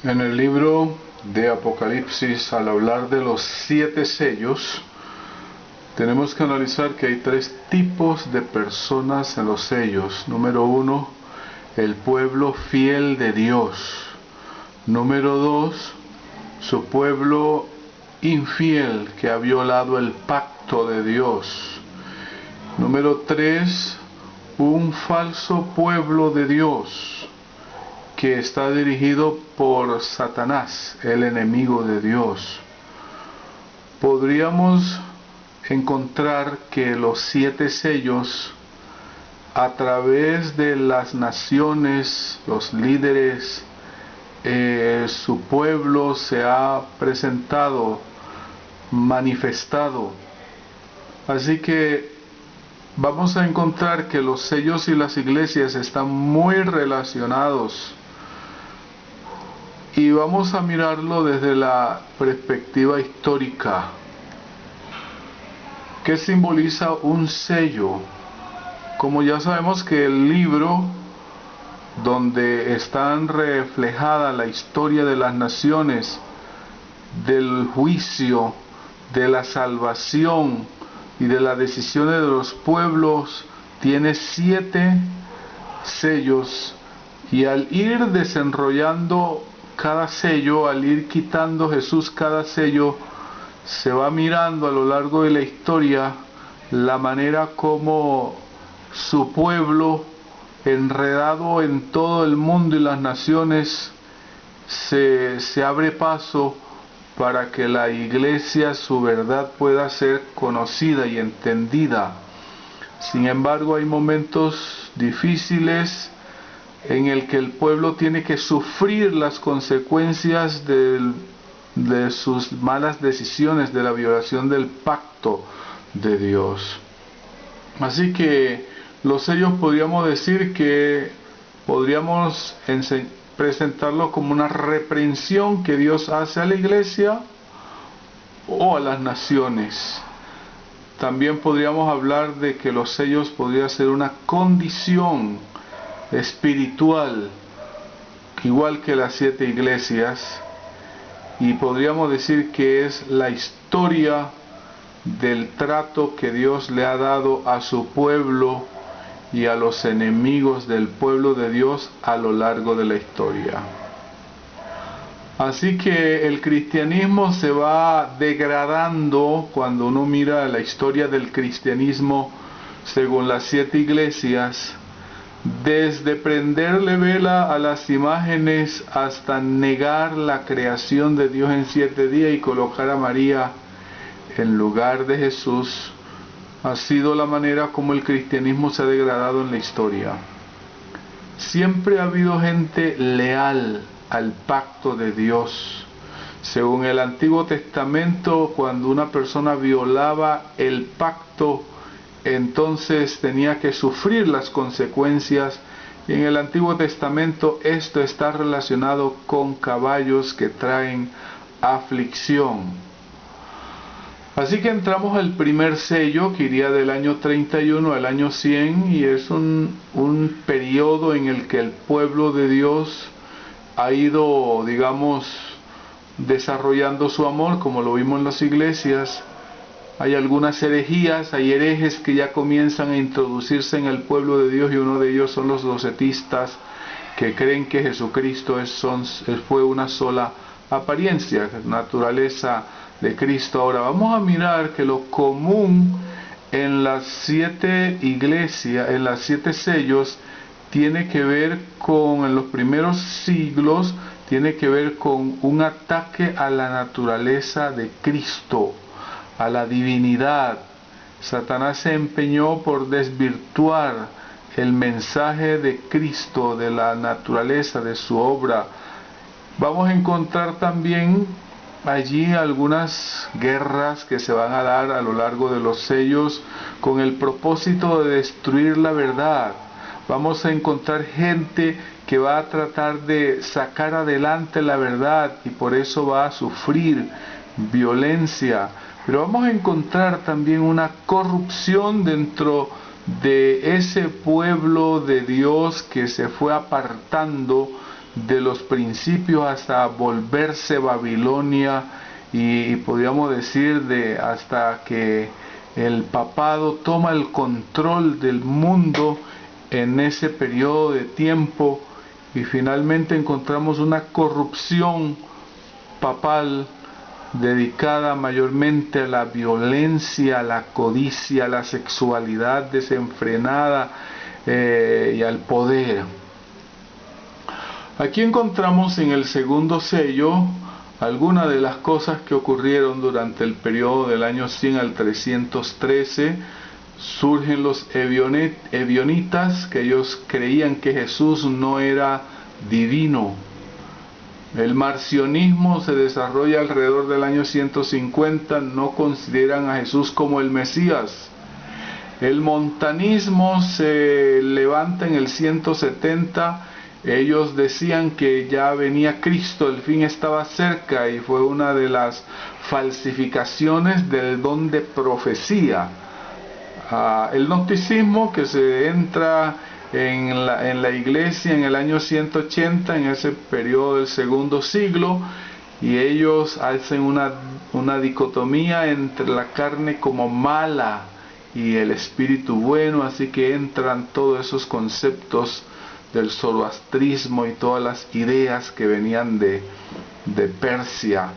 En el libro de Apocalipsis, al hablar de los 7 sellos, tenemos que analizar que hay 3 tipos de personas en los sellos. Número 1, el pueblo fiel de Dios. Número 2, su pueblo infiel que ha violado el pacto de Dios. Número 3, un falso pueblo de Dios que está dirigido por Satanás, el enemigo de Dios. Podríamos encontrar que los 7 sellos, a través de las naciones, los líderes, su pueblo se ha presentado, manifestado. Así que vamos a encontrar que los sellos y las iglesias están muy relacionados. Y vamos a mirarlo desde la perspectiva histórica. ¿Qué simboliza un sello? Como ya sabemos que el libro donde están reflejada la historia de las naciones, del juicio, de la salvación y de las decisiones de los pueblos, tiene 7 sellos, y al ir desenrollando cada sello, al ir quitando Jesús cada sello, se va mirando a lo largo de la historia la manera como su pueblo, enredado en todo el mundo y las naciones, se abre paso para que la iglesia, su verdad, pueda ser conocida y entendida. Sin embargo, hay momentos difíciles en el que el pueblo tiene que sufrir las consecuencias de sus malas decisiones, de la violación del pacto de Dios. Así que los sellos podríamos decir que podríamos presentarlo como una reprensión que Dios hace a la iglesia o a las naciones. También podríamos hablar de que los sellos podrían ser una condición espiritual, igual que las 7 iglesias, y podríamos decir que es la historia del trato que Dios le ha dado a su pueblo y a los enemigos del pueblo de Dios a lo largo de la historia. Así que el cristianismo se va degradando cuando uno mira la historia del cristianismo según las 7 iglesias, desde prenderle vela a las imágenes hasta negar la creación de Dios en 7 días y colocar a María en lugar de Jesús. Ha sido la manera como el cristianismo se ha degradado en la historia. Siempre ha habido gente leal al pacto de Dios. Según el Antiguo Testamento, cuando una persona violaba el pacto, entonces tenía que sufrir las consecuencias. Y en el Antiguo Testamento esto está relacionado con caballos que traen aflicción. Así que entramos al primer sello, que iría del año 31 al año 100, y es un periodo en el que el pueblo de Dios ha ido, digamos, desarrollando su amor, como lo vimos en las iglesias. Hay algunas herejías, hay herejes que ya comienzan a introducirse en el pueblo de Dios, y uno de ellos son los docetistas, que creen que Jesucristo fue una sola apariencia, naturaleza de Cristo. Ahora vamos a mirar que lo común en las 7 iglesias, en las 7 sellos, tiene que ver con, en los primeros siglos, tiene que ver con un ataque a la naturaleza de Cristo, a la divinidad. Satanás se empeñó por desvirtuar el mensaje de Cristo, de la naturaleza, de su obra. Vamos a encontrar también allí algunas guerras que se van a dar a lo largo de los sellos con el propósito de destruir la verdad. Vamos a encontrar gente que va a tratar de sacar adelante la verdad y por eso va a sufrir violencia. Pero vamos a encontrar también una corrupción dentro de ese pueblo de Dios que se fue apartando de los principios hasta volverse Babilonia, y podríamos decir hasta que el papado toma el control del mundo en ese periodo de tiempo, y finalmente encontramos una corrupción papal dedicada mayormente a la violencia, a la codicia, a la sexualidad desenfrenada y al poder. Aquí encontramos en el segundo sello algunas de las cosas que ocurrieron durante el periodo del año 100 al 313. Surgen los ebionitas, que ellos creían que Jesús no era divino. El marcionismo se desarrolla alrededor del año 150, no consideran a Jesús como el Mesías. El montanismo se levanta en el 170, ellos decían que ya venía Cristo, el fin estaba cerca, y fue una de las falsificaciones del don de profecía. El gnosticismo, que se entra en la iglesia en el año 180, en ese periodo del segundo siglo, y ellos hacen una dicotomía entre la carne como mala y el espíritu bueno, así que entran todos esos conceptos del zoroastrismo y todas las ideas que venían de Persia.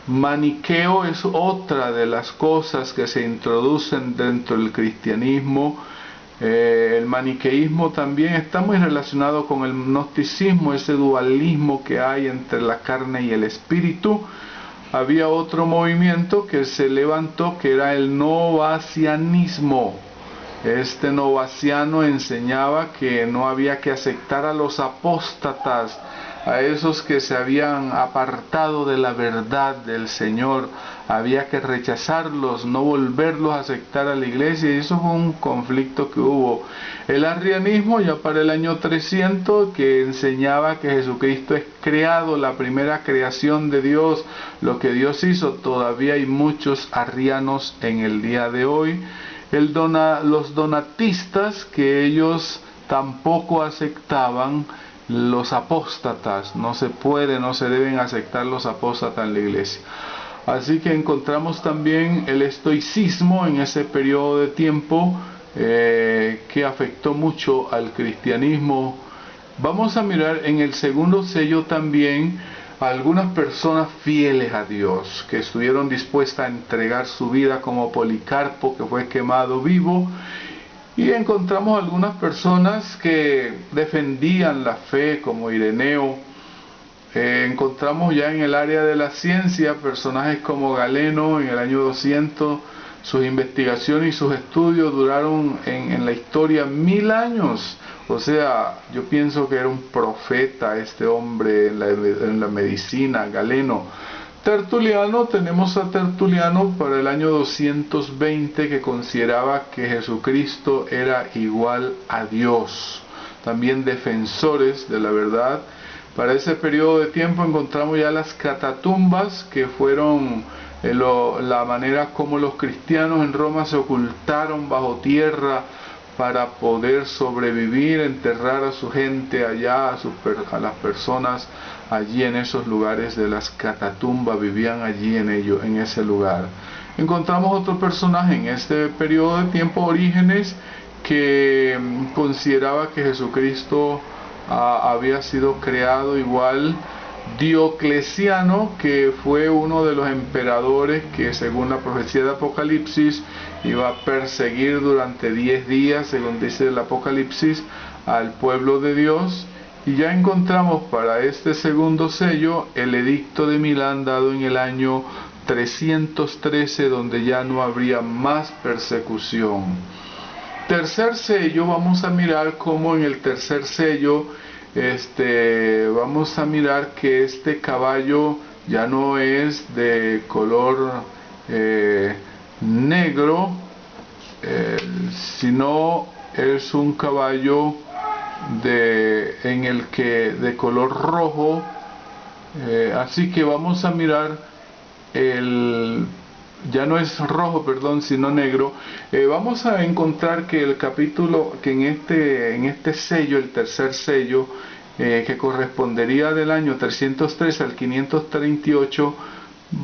Maniqueo es otra de las cosas que se introducen dentro del cristianismo. El maniqueísmo también está muy relacionado con el gnosticismo, ese dualismo que hay entre la carne y el espíritu. Había otro movimiento que se levantó, que era el novacianismo. Este novaciano enseñaba que no había que aceptar a los apóstatas, a esos que se habían apartado de la verdad del Señor. Había que rechazarlos, no volverlos a aceptar a la iglesia, y eso fue un conflicto que hubo. El arrianismo, ya para el año 300, que enseñaba que Jesucristo es creado, la primera creación de Dios, lo que Dios hizo. Todavía hay muchos arrianos en el día de hoy. Los donatistas, que ellos tampoco aceptaban los apóstatas, no se deben aceptar los apóstatas en la iglesia. Así que encontramos también el estoicismo en ese periodo de tiempo que afectó mucho al cristianismo. Vamos a mirar en el segundo sello también a algunas personas fieles a Dios, que estuvieron dispuestas a entregar su vida, como Policarpo, que fue quemado vivo. Y encontramos algunas personas que defendían la fe, como Ireneo. Encontramos ya en el área de la ciencia personajes como Galeno en el año 200. Sus investigaciones y sus estudios duraron en la historia 1000 años. O sea, yo pienso que era un profeta este hombre en la medicina, Galeno. Tertuliano, tenemos a Tertuliano para el año 220, que consideraba que Jesucristo era igual a Dios. También defensores de la verdad. Para ese periodo de tiempo encontramos ya las catatumbas, que fueron la manera como los cristianos en Roma se ocultaron bajo tierra para poder sobrevivir, enterrar a su gente allá, a las personas allí en esos lugares de las catatumbas, vivían allí en ese lugar. Encontramos otro personaje en este periodo de tiempo, Orígenes, que consideraba que Jesucristo había sido creado igual. Diocleciano, que fue uno de los emperadores que, según la profecía de Apocalipsis, iba a perseguir durante 10 días, según dice el Apocalipsis, al pueblo de Dios. Y ya encontramos para este segundo sello el edicto de Milán, dado en el año 313, donde ya no habría más persecución. Tercer sello, vamos a mirar cómo en el tercer sello vamos a mirar que este caballo ya no es de color negro, sino es un caballo de color rojo. Así que vamos a mirar ya no es rojo, perdón, sino negro. Vamos a encontrar que el capítulo, que en este sello, el tercer sello, que correspondería del año 303 al 538,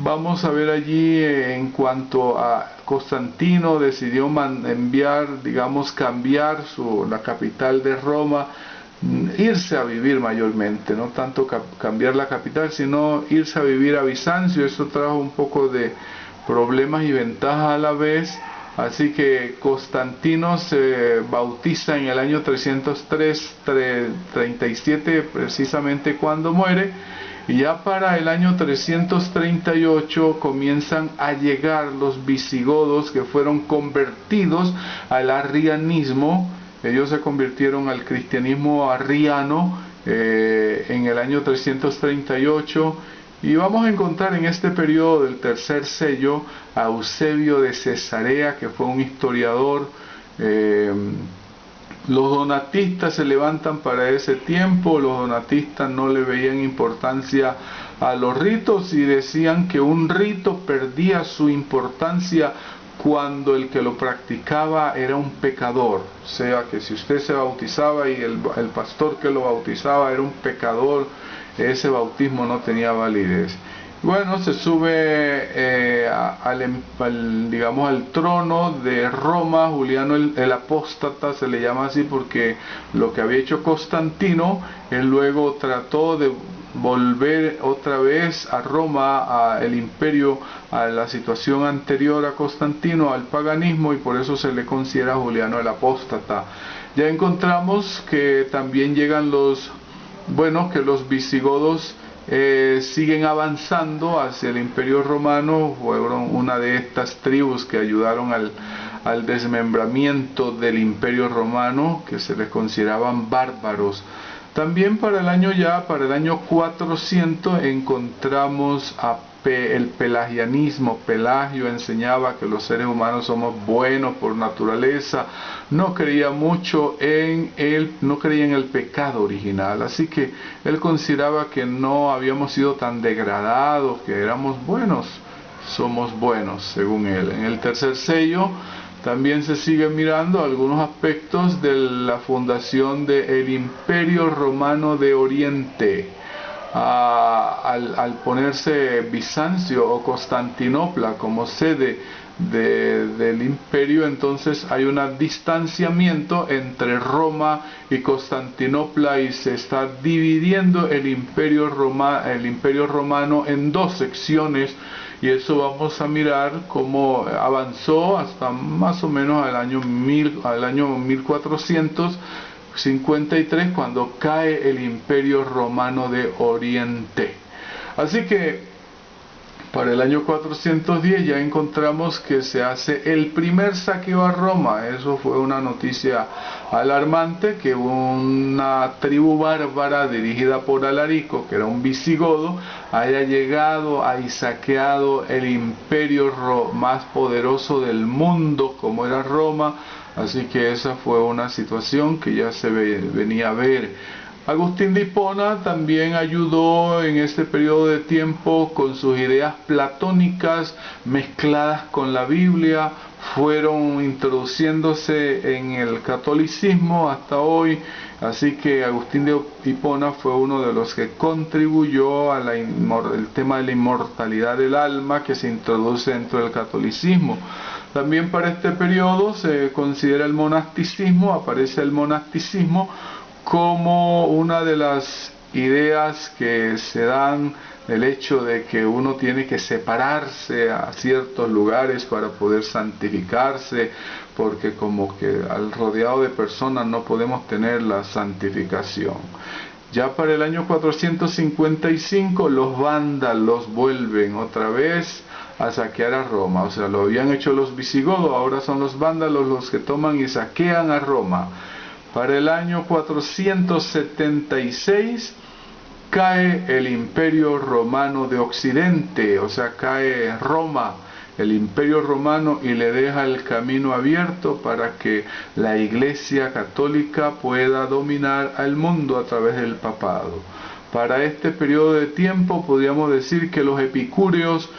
vamos a ver allí en cuanto a Constantino decidió enviar, digamos, cambiar la capital de Roma, irse a vivir mayormente, no tanto cambiar la capital, sino irse a vivir a Bizancio. Eso trajo un poco de problemas y ventajas a la vez. Así que Constantino se bautiza en el año 337, precisamente cuando muere, y ya para el año 338 comienzan a llegar los visigodos, que fueron convertidos al arrianismo. Ellos se convirtieron al cristianismo arriano en el año 338. Y vamos a encontrar en este periodo del tercer sello a Eusebio de Cesarea, que fue un historiador. Los donatistas se levantan para ese tiempo. Los donatistas no le veían importancia a los ritos y decían que un rito perdía su importancia cuando el que lo practicaba era un pecador. O sea que si usted se bautizaba y el pastor que lo bautizaba era un pecador, ese bautismo no tenía validez. Bueno, se sube digamos, al trono de Roma Juliano el Apóstata, se le llama así porque lo que había hecho Constantino, él luego trató de volver otra vez a Roma, al imperio, a la situación anterior a Constantino, al paganismo, y por eso se le considera Juliano el Apóstata. Ya encontramos que también llegan que los visigodos siguen avanzando hacia el imperio romano. Fueron una de estas tribus que ayudaron al desmembramiento del imperio romano, que se les consideraban bárbaros. También para el año 400 encontramos el pelagianismo. Pelagio enseñaba que los seres humanos somos buenos por naturaleza, no creía en el pecado original, así que él consideraba que no habíamos sido tan degradados, que éramos buenos, somos buenos según él. En el tercer sello también se sigue mirando algunos aspectos de la fundación del Imperio Romano de Oriente. Al ponerse Bizancio o Constantinopla como sede del imperio, entonces hay un distanciamiento entre Roma y Constantinopla y se está dividiendo el imperio romano en dos secciones. Y eso vamos a mirar cómo avanzó hasta más o menos al año 1453, cuando cae el Imperio Romano de Oriente. Así que para el año 410 ya encontramos que se hace el primer saqueo a Roma. Eso fue una noticia alarmante, que una tribu bárbara dirigida por Alarico, que era un visigodo, haya llegado y saqueado el imperio más poderoso del mundo, como era Roma. Así que esa fue una situación que ya se venía a ver. Agustín de Hipona también ayudó en este periodo de tiempo con sus ideas platónicas mezcladas con la Biblia. Fueron introduciéndose en el catolicismo hasta hoy. Así que Agustín de Hipona fue uno de los que contribuyó al tema de la inmortalidad del alma, que se introduce dentro del catolicismo. También para este periodo se considera el monasticismo. Aparece el monasticismo como una de las ideas que se dan, el hecho de que uno tiene que separarse a ciertos lugares para poder santificarse, porque como que al rodeado de personas no podemos tener la santificación. Ya para el año 455 los vándalos vuelven otra vez a saquear a Roma. O sea, lo habían hecho los visigodos, ahora son los vándalos los que toman y saquean a Roma. Para el año 476 cae el Imperio Romano de Occidente, o sea, cae Roma, el Imperio Romano, y le deja el camino abierto para que la Iglesia Católica pueda dominar al mundo a través del papado. Para este periodo de tiempo podríamos decir que los epicúreos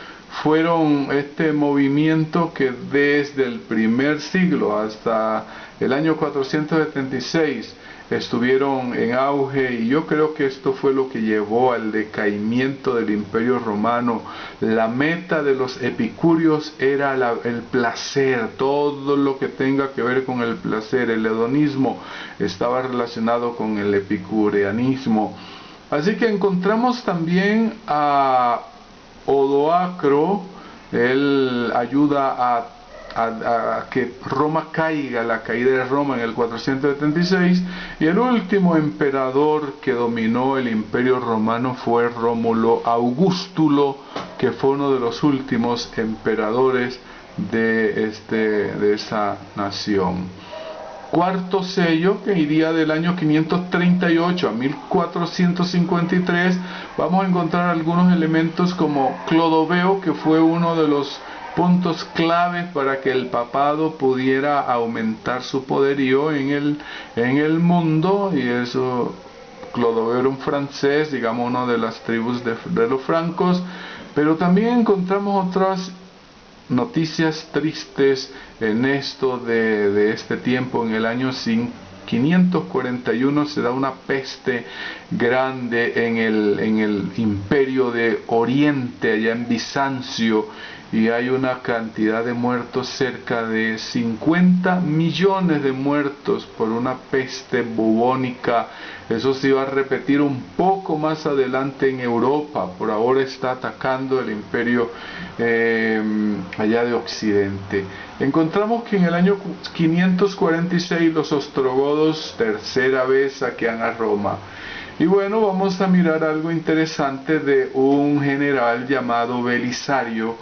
fueron este movimiento que desde el primer siglo hasta el año 476 estuvieron en auge, y yo creo que esto fue lo que llevó al decaimiento del Imperio Romano. La meta de los epicúreos era el placer, todo lo que tenga que ver con el placer. El hedonismo estaba relacionado con el epicureanismo. Así que encontramos también a Odoacro. Él ayuda a que Roma caiga, la caída de Roma en el 476, y el último emperador que dominó el Imperio Romano fue Rómulo Augustulo, que fue uno de los últimos emperadores de esa nación. Cuarto sello, que iría del año 538 a 1453, vamos a encontrar algunos elementos como Clodoveo, que fue uno de los puntos claves para que el papado pudiera aumentar su poderío en el mundo. Y eso, Clodoveo era un francés, digamos, uno de las tribus de los francos. Pero también encontramos otras noticias tristes en esto de este tiempo. En el año 541 se da una peste grande en el imperio de Oriente, allá en Bizancio, y hay una cantidad de muertos, cerca de 50 millones de muertos por una peste bubónica. Eso se iba a repetir un poco más adelante en Europa. Por ahora está atacando el imperio allá de Occidente. Encontramos que en el año 546 los ostrogodos tercera vez saquean a Roma. Y bueno, vamos a mirar algo interesante de un general llamado Belisario,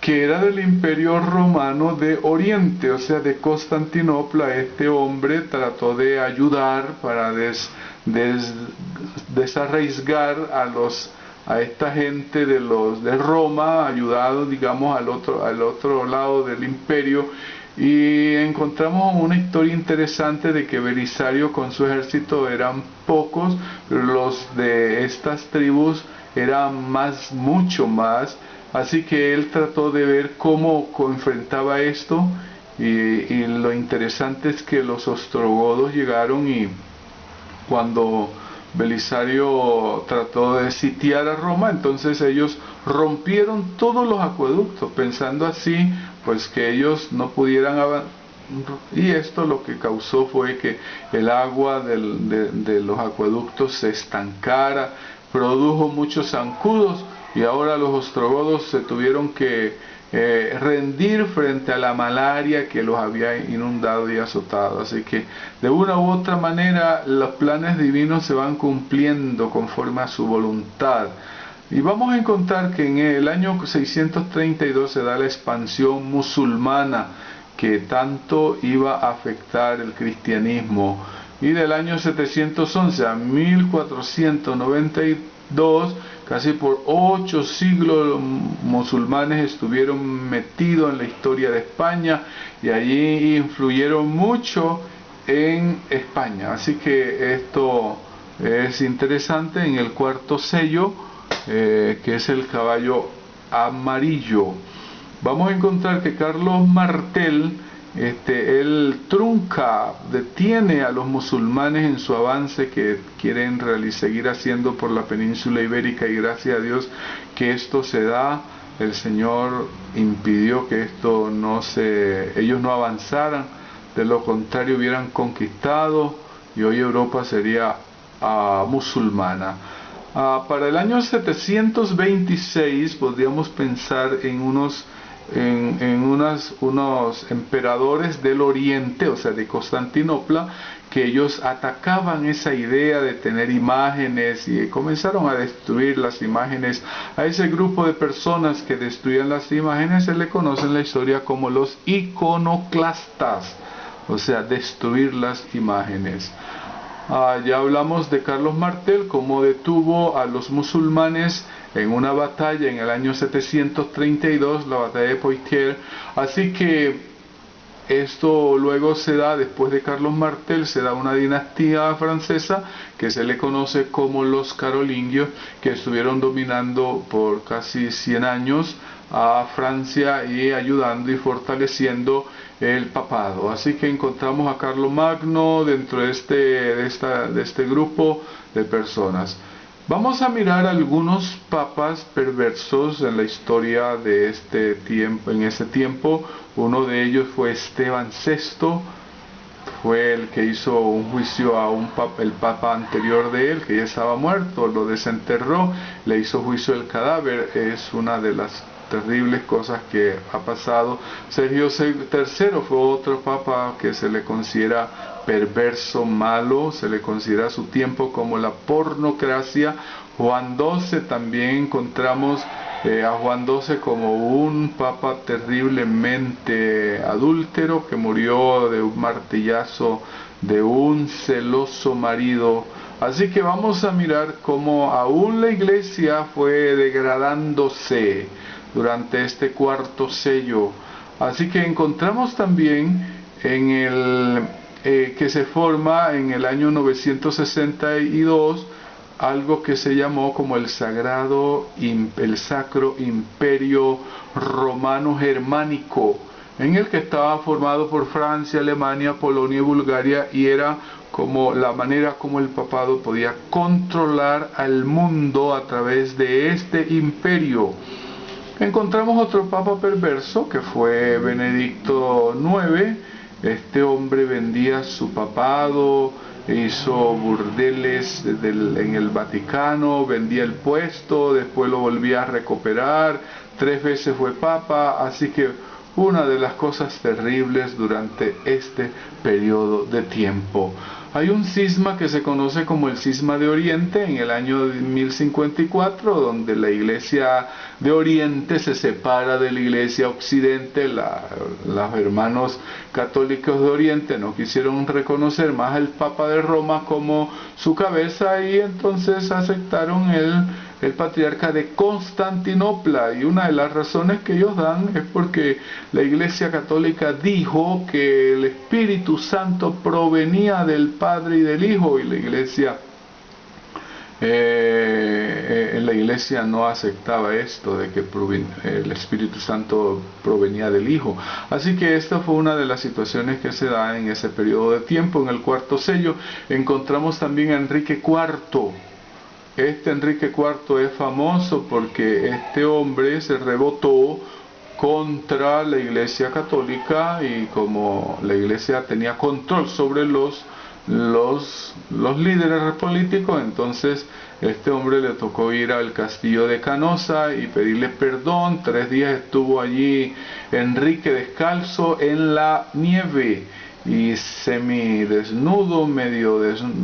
que era del Imperio Romano de Oriente, o sea, de Constantinopla. Este hombre trató de ayudar para desarraigar a esta gente de Roma, ayudado, digamos, al otro lado del imperio. Y encontramos una historia interesante de que Belisario con su ejército eran pocos, pero los de estas tribus eran mucho más. Así que él trató de ver cómo enfrentaba esto, y lo interesante es que los ostrogodos llegaron, y cuando Belisario trató de sitiar a Roma, entonces ellos rompieron todos los acueductos, pensando así pues que ellos no pudieran avanzar. Y esto lo que causó fue que el agua de los acueductos se estancara, produjo muchos zancudos, y ahora los ostrogodos se tuvieron que rendir frente a la malaria que los había inundado y azotado. Así que de una u otra manera los planes divinos se van cumpliendo conforme a su voluntad. Y vamos a encontrar que en el año 632 se da la expansión musulmana, que tanto iba a afectar el cristianismo. Y del año 711 a 1492, casi por 8 siglos, los musulmanes estuvieron metidos en la historia de España, y allí influyeron mucho en España. Así que esto es interesante. En el cuarto sello, que es el caballo amarillo, vamos a encontrar que Carlos Martel, él detiene a los musulmanes en su avance que quieren seguir haciendo por la península ibérica, y gracias a Dios que esto se da. El Señor impidió que ellos no avanzaran, de lo contrario hubieran conquistado, y hoy Europa sería musulmana. Para el año 726 podríamos pensar en unos emperadores del Oriente, o sea, de Constantinopla, que ellos atacaban esa idea de tener imágenes, y comenzaron a destruir las imágenes. A ese grupo de personas que destruían las imágenes se le conoce en la historia como los iconoclastas, o sea, destruir las imágenes. Ya hablamos de Carlos Martel, cómo detuvo a los musulmanes en una batalla en el año 732, la batalla de Poitiers. Así que esto luego se da, después de Carlos Martel, se da una dinastía francesa que se le conoce como los carolingios, que estuvieron dominando por casi 100 años a Francia, y ayudando y fortaleciendo el papado. Así que encontramos a Carlomagno dentro de este grupo de personas. Vamos a mirar algunos papas perversos en la historia de este tiempo. En ese tiempo, uno de ellos fue Esteban VI, fue el que hizo un juicio a el papa anterior de él, que ya estaba muerto, lo desenterró, le hizo juicio del cadáver. Es una de las terribles cosas que ha pasado. Sergio III fue otro papa que se le considera perverso, malo, se le considera a su tiempo como la pornocracia. Juan XII, también encontramos a Juan XII como un papa terriblemente adúltero, que murió de un martillazo de un celoso marido. Así que vamos a mirar cómo aún la iglesia fue degradándose durante este cuarto sello. Así que encontramos también que se forma en el año 962 algo que se llamó como el Sacro Imperio Romano Germánico, en el que estaba formado por Francia, Alemania, Polonia y Bulgaria, y era como la manera como el papado podía controlar al mundo a través de este imperio. Encontramos otro papa perverso que fue Benedicto IX. Este hombre vendía su papado, hizo burdeles en el Vaticano, vendía el puesto, después lo volvía a recuperar, 3 veces fue papa. Así que una de las cosas terribles durante este periodo de tiempo. Hay un cisma que se conoce como el cisma de Oriente en el año 1054, donde la iglesia de Oriente se separa de la iglesia Occidente. Los hermanos católicos de Oriente no quisieron reconocer más al Papa de Roma como su cabeza, y entonces aceptaron el patriarca de Constantinopla. Y una de las razones que ellos dan es porque la iglesia católica dijo que el Espíritu Santo provenía del Padre y del Hijo, y la iglesia no aceptaba esto de que el Espíritu Santo provenía del Hijo. Así que esta fue una de las situaciones que se da en ese periodo de tiempo. En el cuarto sello encontramos también a Enrique IV. Este Enrique IV es famoso porque este hombre se rebotó contra la iglesia católica, y como la iglesia tenía control sobre los líderes políticos, entonces este hombre le tocó ir al castillo de Canosa y pedirle perdón. 3 días estuvo allí Enrique descalzo en la nieve y semidesnudo, medio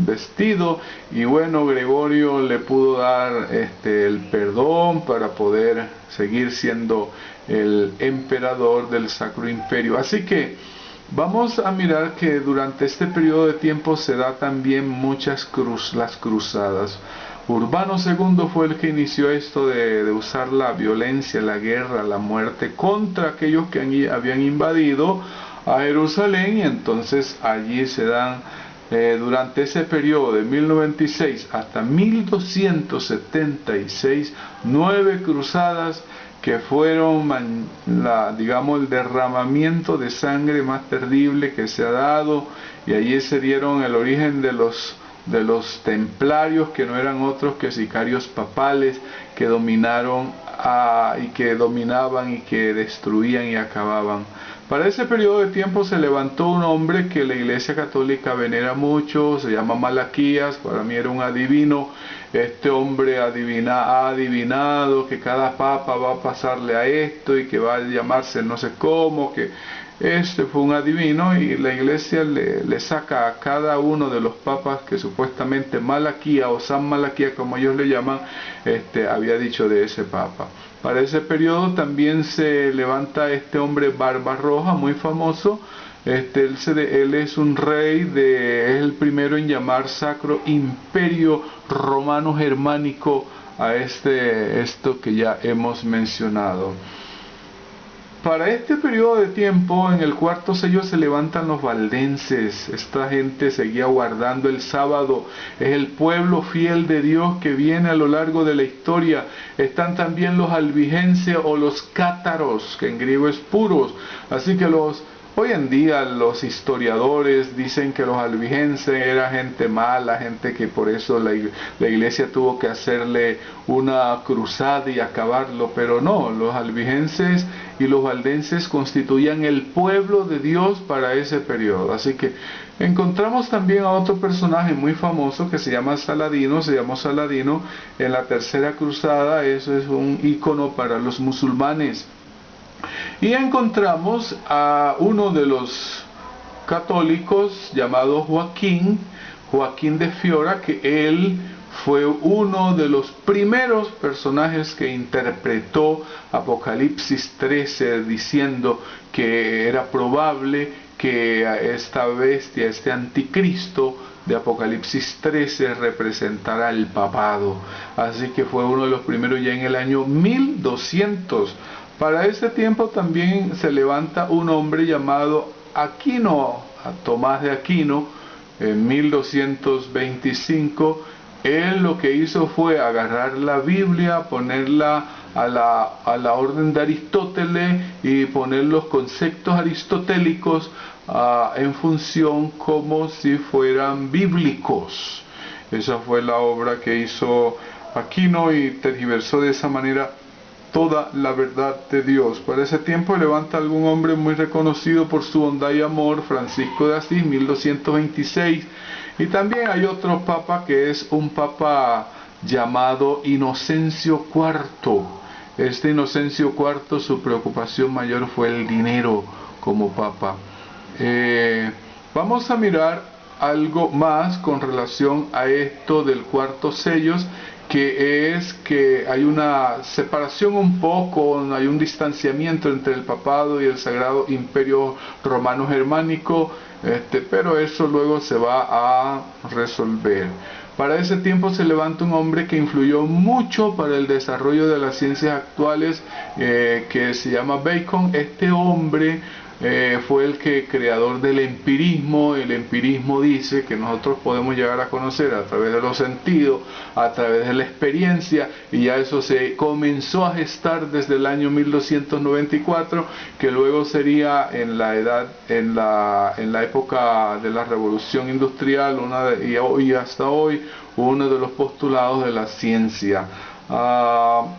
vestido, y bueno, Gregorio le pudo dar el perdón para poder seguir siendo el emperador del Sacro Imperio. Así que vamos a mirar que durante este periodo de tiempo se da también las cruzadas. Urbano II fue el que inició esto de usar la violencia, la guerra, la muerte contra aquellos que habían invadido a Jerusalén, y entonces allí se dan durante ese periodo de 1096 hasta 1276 9 cruzadas, que fueron digamos el derramamiento de sangre más terrible que se ha dado, y allí se dieron el origen de los templarios, que no eran otros que sicarios papales que dominaban y que destruían y acababan. Para ese periodo de tiempo se levantó un hombre que la iglesia católica venera mucho, se llama Malaquías. Para mí era un adivino. Este hombre ha adivinado que cada papa va a pasarle a esto y que va a llamarse no sé cómo, que este fue un adivino, y la iglesia le saca a cada uno de los papas que supuestamente Malaquía o San Malaquía, como ellos le llaman, había dicho de ese papa. Para ese periodo también se levanta este hombre Barbarroja, muy famoso. Él es un rey, es el primero en llamar Sacro Imperio Romano Germánico a esto que ya hemos mencionado. Para este periodo de tiempo, en el cuarto sello se levantan los valdenses. Esta gente seguía guardando el sábado. Es el pueblo fiel de Dios que viene a lo largo de la historia. Están también los albigenses o los cátaros, que en griego es puros. Así que los Hoy en día los historiadores dicen que los albigenses era gente mala, gente que por eso la iglesia tuvo que hacerle una cruzada y acabarlo, pero no, los albigenses y los valdenses constituían el pueblo de Dios para ese periodo. Así que encontramos también a otro personaje muy famoso que se llama Saladino, se llamó Saladino en la Tercera Cruzada. Eso es un ícono para los musulmanes. Y encontramos a uno de los católicos llamado Joaquín de Fiora, que él fue uno de los primeros personajes que interpretó Apocalipsis 13 diciendo que era probable que esta bestia, este anticristo de Apocalipsis 13 representara el papado. Así que fue uno de los primeros ya en el año 1200. Para ese tiempo también se levanta un hombre llamado Aquino, Tomás de Aquino, en 1225. Él lo que hizo fue agarrar la Biblia, ponerla a la orden de Aristóteles y poner los conceptos aristotélicos en función como si fueran bíblicos. Esa fue la obra que hizo Aquino y tergiversó de esa manera toda la verdad de Dios. Para ese tiempo levanta algún hombre muy reconocido por su bondad y amor, Francisco de Asís, 1226. Y también hay otro papa que es un papa llamado Inocencio IV. Este Inocencio IV, su preocupación mayor fue el dinero como papa. Vamos a mirar algo más con relación a esto del cuarto sellos, que es que hay una separación un poco, hay un distanciamiento entre el papado y el Sagrado Imperio Romano Germánico, pero eso luego se va a resolver. Para ese tiempo se levanta un hombre que influyó mucho para el desarrollo de las ciencias actuales, que se llama Bacon. Este hombre fue el creador del empirismo. El empirismo dice que nosotros podemos llegar a conocer a través de los sentidos, a través de la experiencia, y ya eso se comenzó a gestar desde el año 1294, que luego sería en la época de la Revolución Industrial, y hasta hoy, uno de los postulados de la ciencia.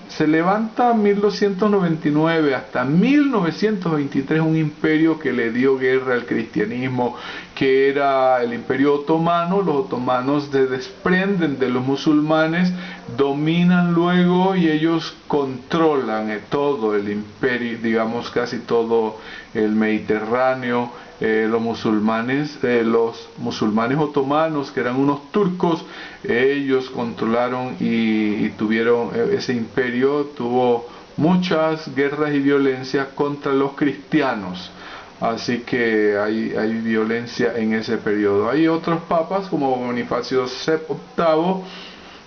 Se levanta 1299 hasta 1923 un imperio que le dio guerra al cristianismo, que era el Imperio Otomano. Los otomanos se desprenden de los musulmanes, dominan luego y ellos controlan todo el imperio, digamos casi todo el Mediterráneo. Los musulmanes otomanos, que eran unos turcos, ellos controlaron y tuvieron ese imperio, tuvo muchas guerras y violencia contra los cristianos. Así que hay violencia en ese periodo. Hay otros papas como Bonifacio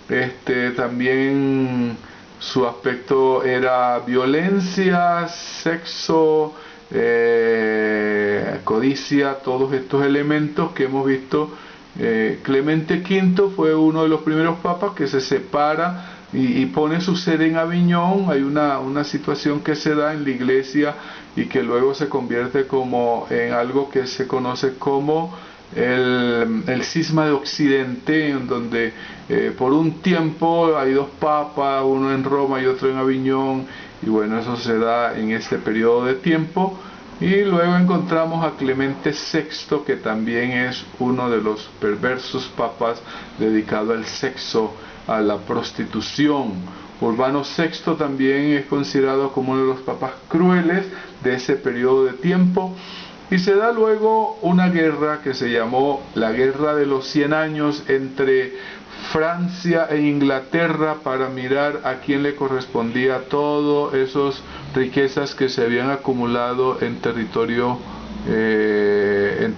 VIII, también su aspecto era violencia, sexo, codicia, todos estos elementos que hemos visto. Clemente V fue uno de los primeros papas que se separa y pone su sede en Aviñón. Hay una situación que se da en la iglesia y que luego se convierte como en algo que se conoce como el cisma de Occidente, en donde por un tiempo hay dos papas, uno en Roma y otro en Aviñón, y bueno, eso se da en este periodo de tiempo. Y luego encontramos a Clemente VI, que también es uno de los perversos papas dedicado al sexo, a la prostitución. Urbano VI también es considerado como uno de los papas crueles de ese periodo de tiempo. Y se da luego una guerra que se llamó la Guerra de los 100 Años entre Francia e Inglaterra, para mirar a quién le correspondía todas esas riquezas que se habían acumulado en territorio de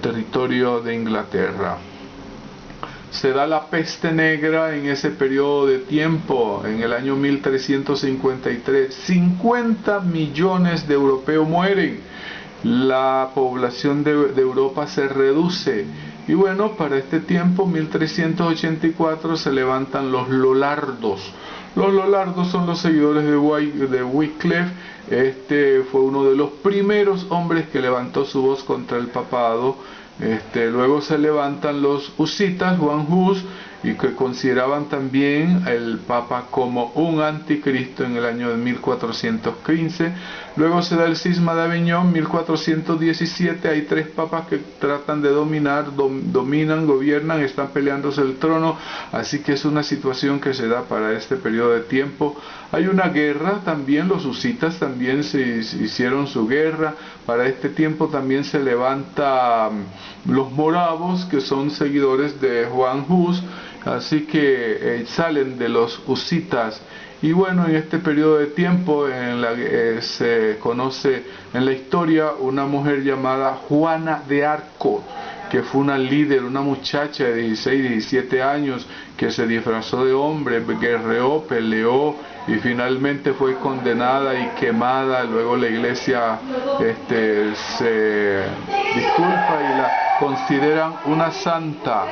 Inglaterra. Se da la peste negra en ese periodo de tiempo, en el año 1353. 50 millones de europeos mueren. La población de Europa se reduce. Y bueno, para este tiempo, 1384, se levantan los Lollardos. Los Lollardos son los seguidores de Wycliffe. Este fue uno de los primeros hombres que levantó su voz contra el papado. Luego se levantan los husitas, Juan Hus, y que consideraban también el Papa como un anticristo en el año de 1415. Luego se da el cisma de Aviñón, 1417. Hay tres papas que tratan de dominan, gobiernan, están peleándose el trono, así que es una situación que se da para este periodo de tiempo. Hay una guerra también, los husitas también se hicieron su guerra. Para este tiempo también se levanta los moravos, que son seguidores de Juan Hus, así que salen de los husitas. Y bueno, en este periodo de tiempo se conoce en la historia una mujer llamada Juana de Arco, que fue una líder, una muchacha de 16, 17 años que se disfrazó de hombre, guerreó, peleó y finalmente fue condenada y quemada. Luego la iglesia se disculpa y la consideran una santa.